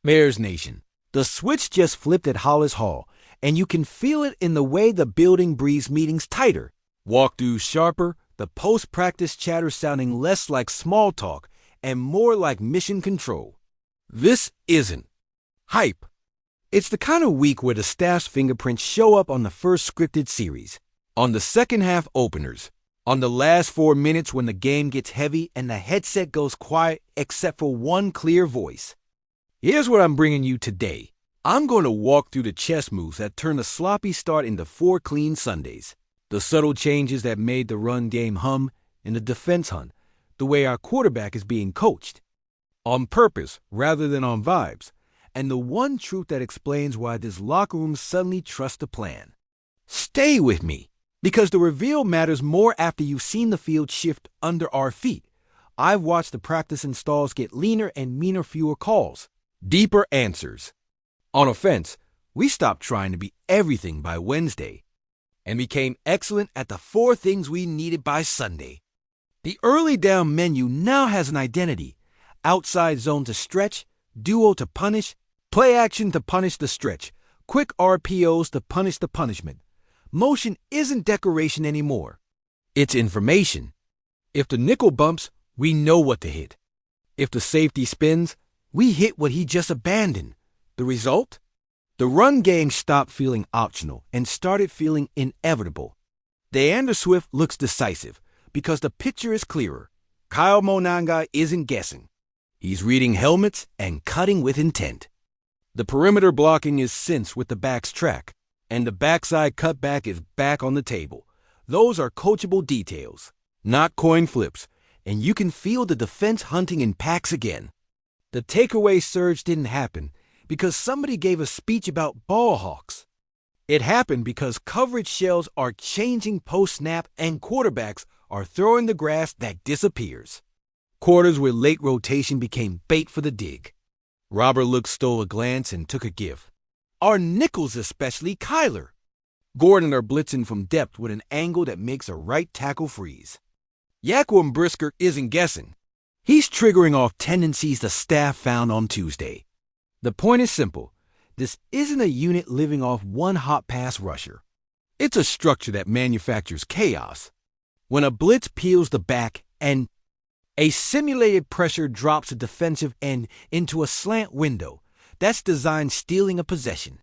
Mayor's Nation. The switch just flipped at Hollis Hall, and you can feel it in the way the building breathes meetings tighter. Walkthroughs sharper, the post-practice chatter sounding less like small talk and more like mission control. This isn't hype. It's the kind of week where the staff's fingerprints show up on the first scripted series, on the second half openers, on the last 4 minutes when the game gets heavy and the headset goes quiet except for one clear voice. Here's what I'm bringing you today. I'm going to walk through the chess moves that turn a sloppy start into 4 clean Sundays, the subtle changes that made the run game hum and the defense hunt, the way our quarterback is being coached, on purpose rather than on vibes, and the one truth that explains why this locker room suddenly trusts the plan. Stay with me, because the reveal matters more after you've seen the field shift under our feet. I've watched the practice installs get leaner and meaner, fewer calls, deeper answers. On offense, we stopped trying to be everything by Wednesday and became excellent at the 4 things we needed by Sunday. The early down menu now has an identity: outside zone to stretch, duo to punish, play action to punish the stretch, quick RPOs to punish the punishment. Motion isn't decoration anymore. It's information. If the nickel bumps, we know what to hit. If the safety spins, we hit what he just abandoned. The result? The run game stopped feeling optional and started feeling inevitable. DeAndre Swift looks decisive because the picture is clearer. Kyle Monanga isn't guessing. He's reading helmets and cutting with intent. The perimeter blocking is synced with the back's track, and the backside cutback is back on the table. Those are coachable details, not coin flips, and you can feel the defense hunting in packs again. The takeaway surge didn't happen because somebody gave a speech about ball hawks. It happened because coverage shells are changing post-snap and quarterbacks are throwing the grass that disappears. Quarters where late rotation became bait for the dig. Robert Look stole a glance and took a give. Our nickels, especially Kyler. Gordon are blitzing from depth with an angle that makes a right tackle freeze. Yaquan Brisker isn't guessing. He's triggering off tendencies the staff found on Tuesday. The point is simple. This isn't a unit living off one hot pass rusher. It's a structure that manufactures chaos. When a blitz peels the back and a simulated pressure drops a defensive end into a slant window, that's design stealing a possession.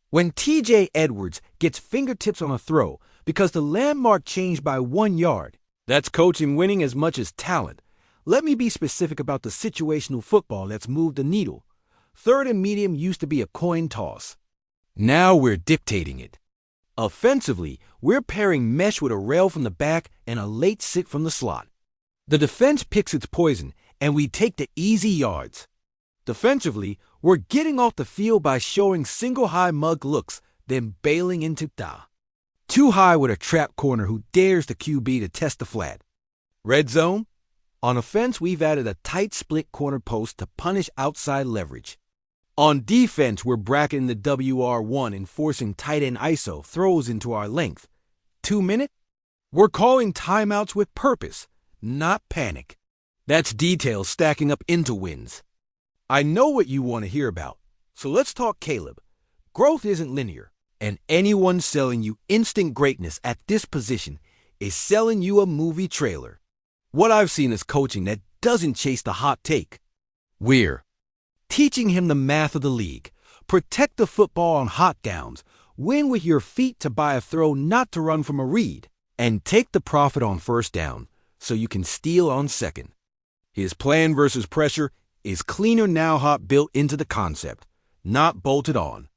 When TJ Edwards gets fingertips on a throw because the landmark changed by 1 yard, that's coaching winning as much as talent. Let me be specific about the situational football that's moved the needle. 3rd and medium used to be a coin toss. Now we're dictating it. Offensively, we're pairing mesh with a rail from the back and a late sit from the slot. The defense picks its poison, and we take the easy yards. Defensively, we're getting off the field by showing single high mug looks, then bailing into too high with a trap corner who dares the QB to test the flat. Red zone? On offense, we've added a tight split corner post to punish outside leverage. On defense, we're bracketing the WR1 and forcing tight end ISO throws into our length. 2 minute? We're calling timeouts with purpose, not panic. That's details stacking up into wins. I know what you want to hear about, so let's talk Caleb. Growth isn't linear, and anyone selling you instant greatness at this position is selling you a movie trailer. What I've seen is coaching that doesn't chase the hot take. We're teaching him the math of the league. Protect the football on hot downs. Win with your feet to buy a throw, not to run from a read. And take the profit on first down so you can steal on second. His plan versus pressure is cleaner now hot built into the concept, not bolted on.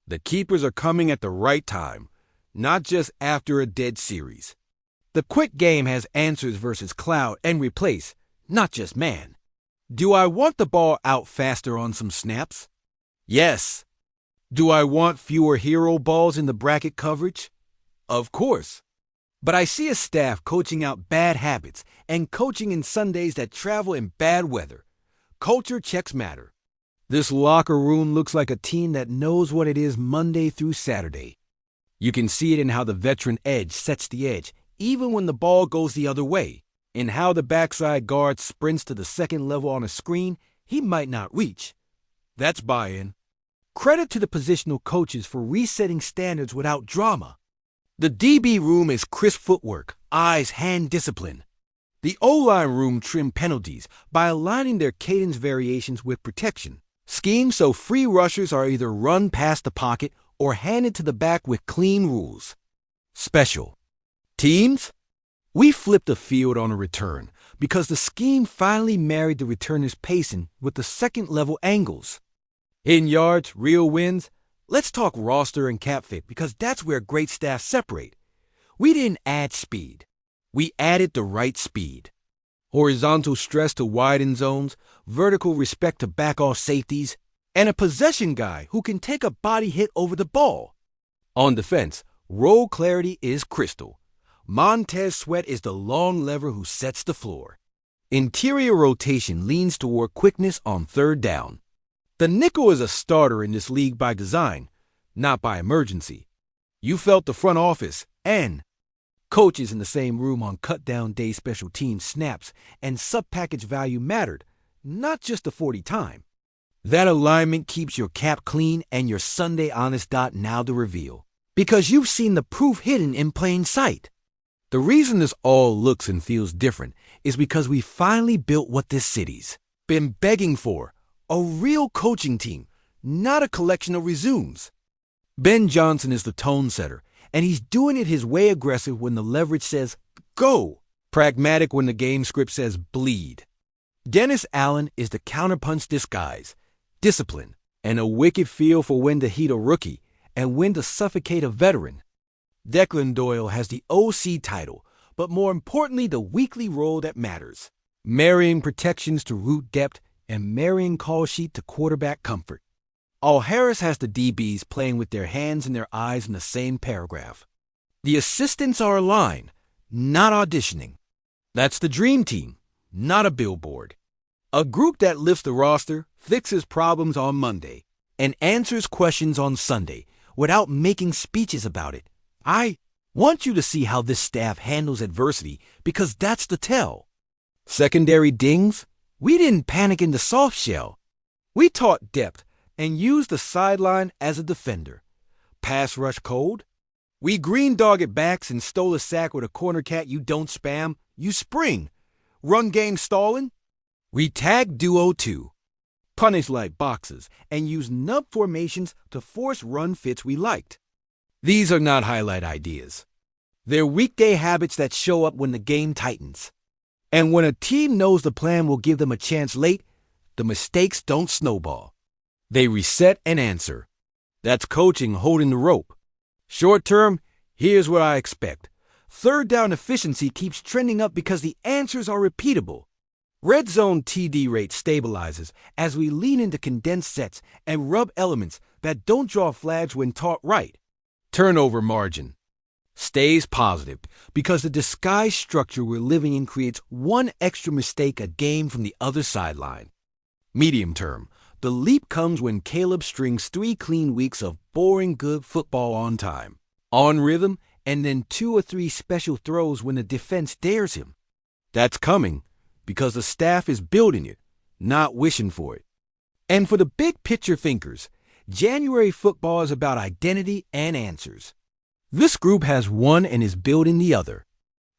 The keepers are coming at the right time, not just after a dead series. The quick game has answers versus cloud and replace, not just man. Do I want the ball out faster on some snaps? Yes. Do I want fewer hero balls in the bracket coverage? Of course. But I see a staff coaching out bad habits and coaching in Sundays that travel in bad weather. Culture checks matter. This locker room looks like a team that knows what it is Monday through Saturday. You can see it in how the veteran edge sets the edge, even when the ball goes the other way, in how the backside guard sprints to the second level on a screen he might not reach. That's buy-in. Credit to the positional coaches for resetting standards without drama. The DB room is crisp footwork, eyes, hand discipline. The O-line room trimmed penalties by aligning their cadence variations with protection. Schemes so free rushers are either run past the pocket or handed to the back with clean rules. Special teams? We flipped the field on a return because the scheme finally married the returner's pacing with the second-level angles. In yards, real wins, let's talk roster and cap fit because that's where great staffs separate. We didn't add speed. We added the right speed. Horizontal stress to widen zones, vertical respect to back-off safeties, and a possession guy who can take a body hit over the ball. On defense, role clarity is crystal. Montez Sweat is the long lever who sets the floor. Interior rotation leans toward quickness on third down. The nickel is a starter in this league by design, not by emergency. You felt the front office and coaches in the same room on cut-down day special team snaps and sub-package value mattered, not just the 40 time. That alignment keeps your cap clean and your Sunday honest dot now to reveal. Because you've seen the proof hidden in plain sight. The reason this all looks and feels different is because we finally built what this city's been begging for, a real coaching team, not a collection of resumes. Ben Johnson is the tone setter, and he's doing it his way aggressive when the leverage says, go, pragmatic when the game script says, bleed. Dennis Allen is the counterpunch disguise, discipline, and a wicked feel for when to heat a rookie and when to suffocate a veteran. Declan Doyle has the OC title, but more importantly the weekly role that matters, marrying protections to root depth and marrying call sheet to quarterback comfort. Al Harris has the DBs playing with their hands and their eyes in the same paragraph. The assistants are aligned, not auditioning. That's the dream team, not a billboard. A group that lifts the roster, fixes problems on Monday, and answers questions on Sunday without making speeches about it. I want you to see how this staff handles adversity because that's the tell. Secondary dings? We didn't panic in the soft shell. We taught depth and used the sideline as a defender. Pass rush cold? We green-dogged backs and stole a sack with a corner cat you don't spam, you spring. Run game stalling? We tag duo too. Punish like boxes and use nub formations to force run fits we liked. These are not highlight ideas. They're weekday habits that show up when the game tightens. And when a team knows the plan will give them a chance late, the mistakes don't snowball. They reset and answer. That's coaching holding the rope. Short term, here's what I expect. Third down efficiency keeps trending up because the answers are repeatable. Red zone TD rate stabilizes as we lean into condensed sets and rub elements that don't draw flags when taught right. Turnover margin stays positive because the disguised structure we're living in creates one extra mistake a game from the other sideline. Medium term, the leap comes when Caleb strings 3 clean weeks of boring good football on time, on rhythm, and then 2 or 3 special throws when the defense dares him. That's coming because the staff is building it, not wishing for it. And for the big picture thinkers, January football is about identity and answers. This group has one and is building the other.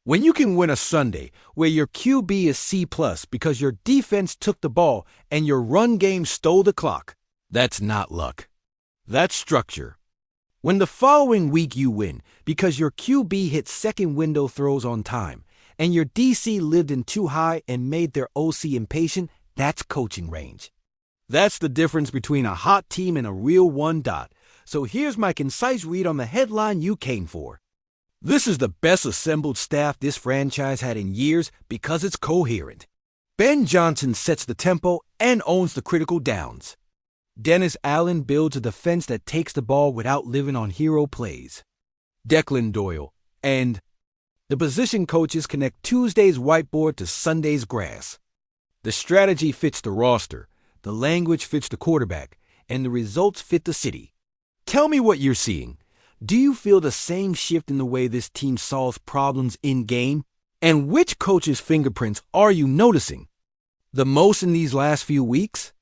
When you can win a Sunday where your QB is C+ because your defense took the ball and your run game stole the clock, that's not luck. That's structure. When the following week you win because your QB hit second window throws on time and your DC lived in too high and made their OC impatient, that's coaching range. That's the difference between a hot team and a real one dot. So here's my concise read on the headline you came for. This is the best assembled staff this franchise had in years because it's coherent. Ben Johnson sets the tempo and owns the critical downs. Dennis Allen builds a defense that takes the ball without living on hero plays. Declan Doyle and the position coaches connect Tuesday's whiteboard to Sunday's grass. The strategy fits the roster. The language fits the quarterback, and the results fit the city. Tell me what you're seeing. Do you feel the same shift in the way this team solves problems in-game? And which coach's fingerprints are you noticing the most in these last few weeks?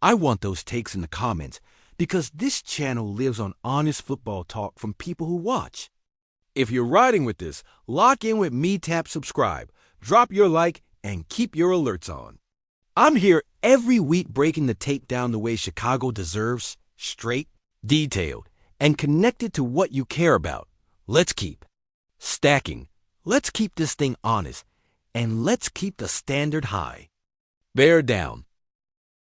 I want those takes in the comments because this channel lives on honest football talk from people who watch. If you're riding with this, lock in with me, tap subscribe, drop your like, and keep your alerts on. I'm here every week breaking the tape down the way Chicago deserves, straight, detailed, and connected to what you care about. Let's keep stacking. Let's keep this thing honest. And let's keep the standard high. Bear down.